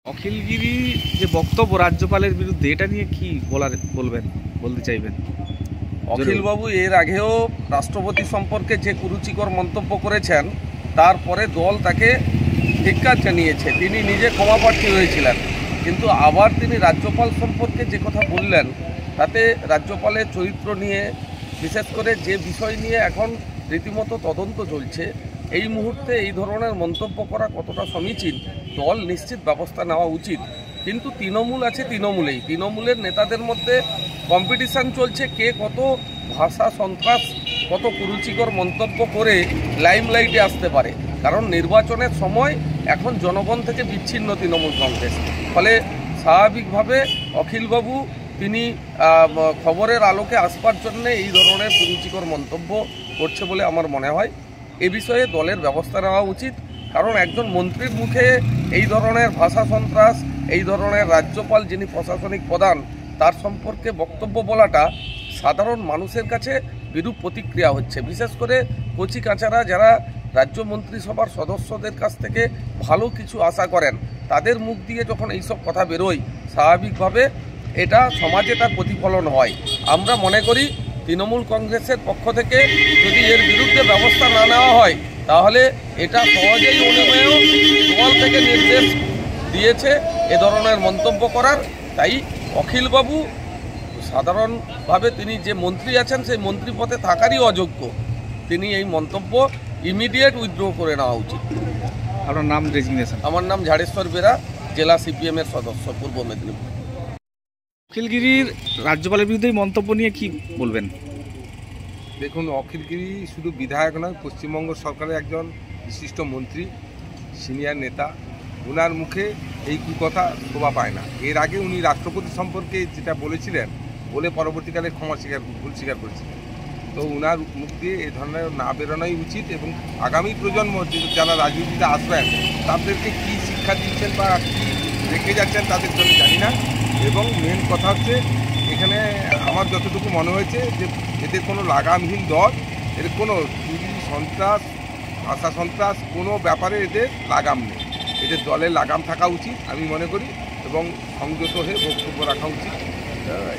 অখিলগিরি যে বক্তব্য রাজ্যপালের বিরুদ্ধে, এটা নিয়ে কি বলতে চাইবেন? অখিলবাবু এর আগেও রাষ্ট্রপতি সম্পর্কে যে কুরুচিকর মন্তব্য করেছেন, তারপরে দল তাকে ধিক্কার জানিয়েছে। তিনি নিজে ক্ষমাপ্রার্থী হয়েছিলেন, কিন্তু আবার তিনি রাজ্যপাল সম্পর্কে যে কথা বললেন, তাতে রাজ্যপালের চরিত্র নিয়ে, বিশেষ করে যে বিষয় নিয়ে এখন রীতিমতো তদন্ত চলছে, এই মুহূর্তে এই ধরনের মন্তব্য করা কতটা সমীচীন, দল নিশ্চিত ব্যবস্থা নেওয়া উচিত। কিন্তু তৃণমূল আছে, তৃণমূলের নেতাদের মধ্যে কম্পিটিশান চলছে কে কত ভাষা সন্ত্রাস, কত কুরুচিকর মন্তব্য করে লাইমলাইটে আসতে পারে। কারণ নির্বাচনের সময় এখন জনগণ থেকে বিচ্ছিন্ন তৃণমূল কংগ্রেস, ফলে স্বাভাবিকভাবে অখিলবাবু তিনি খবরের আলোকে আসবার জন্য এই ধরনের কুরুচিকর মন্তব্য করছে বলে আমার মনে হয়। এ বিষয়ে দলের ব্যবস্থা নেওয়া উচিত, কারণ একজন মন্ত্রীর মুখে এই ধরনের ভাষা সন্ত্রাস, এই ধরনের রাজ্যপাল যিনি প্রশাসনিক প্রধান তার সম্পর্কে বক্তব্য বলাটা সাধারণ মানুষের কাছে বিরূপ প্রতিক্রিয়া হচ্ছে। বিশেষ করে কচি কাঁচারা যারা রাজ্য মন্ত্রিসভার সদস্যদের কাছ থেকে ভালো কিছু আশা করেন, তাদের মুখ দিয়ে যখন এইসব কথা বেরোয়, স্বাভাবিকভাবে এটা সমাজে তার প্রতিফলন হয়। আমরা মনে করি তৃণমূল কংগ্রেসের পক্ষ থেকে যদি এর বিরুদ্ধে ব্যবস্থা না নেওয়া হয়, তাহলে এটা সহজেই অনুমেয় দল থেকে নির্দেশ দিয়েছে এ ধরনের মন্তব্য করার। তাই অখিলবাবু সাধারণভাবে তিনি যে মন্ত্রী আছেন, সেই মন্ত্রী পদে থাকারই অযোগ্য। তিনি এই মন্তব্য ইমিডিয়েট উইথড্র করে নেওয়া উচিত। আপনার নাম, রেজিগনেশন? আমার নাম ঝাড়েশ্বর বেরা, জেলা সিপিএমের সদস্য, পূর্ব মেদিনীপুর। অখিলগিরির রাজ্যপালের বিরুদ্ধে মন্তব্য নিয়ে কি বলবেন? দেখুন, অখিলগিরি শুধু বিধায়ক নয়, পশ্চিমবঙ্গ সরকারের একজন বিশিষ্ট মন্ত্রী, সিনিয়র নেতা। ওনার মুখে এই কুকথা শোভা পায় না। এর আগে উনি রাষ্ট্রপতি সম্পর্কে যেটা বলেছিলেন, বলে পরবর্তীকালে ভুল স্বীকার করেছিলেন। তো ওনার মুখ দিয়ে এ ধরনের না বেরোনোই উচিত, এবং আগামী প্রজন্ম যারা রাজনীতিতে আসবেন তাদেরকে কী শিক্ষা দিচ্ছেন বা কী রেখে যাচ্ছেন তাদের জন্য জানি না। এবং মেন কথা হচ্ছে, এখানে আমার যতটুকু মনে হয়েছে যে এদের কোনো লাগামহীন দল, এদের কোনো চুরি সন্ত্রাস, ভাষা সন্ত্রাস কোনো ব্যাপারে এদের লাগাম নেই। এদের দলের লাগাম থাকা উচিত আমি মনে করি, এবং সংযত হয়ে বক্তব্য রাখা উচিত।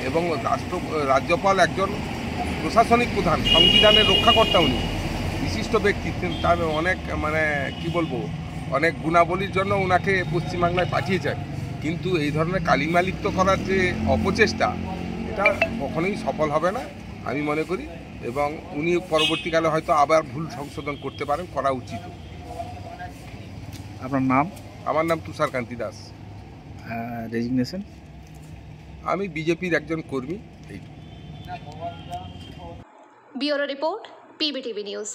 এবং রাজ্যপাল একজন প্রশাসনিক প্রধান, সংবিধানের রক্ষাকর্তা, উনি বিশিষ্ট ব্যক্তিত্ব, তার অনেক কি বলবো, অনেক গুণাবলীর জন্য ওনাকে পশ্চিমবাংলায় পাঠিয়েছেন। কিন্তু এই ধরনের কালিমালিপ্ত করার যে অপচেষ্টা, এটা কখনোই সফল হবে না আমি মনে করি, এবং উনি পরবর্তীকালে হয়তো আবার ভুল সংশোধন করতে পারেন, করা উচিত। আপনার নাম? আমার নাম তুষারকান্তি দাস। রেজিগনেশন? আমি বিজেপির একজন কর্মী। Bureau report, PBTV news.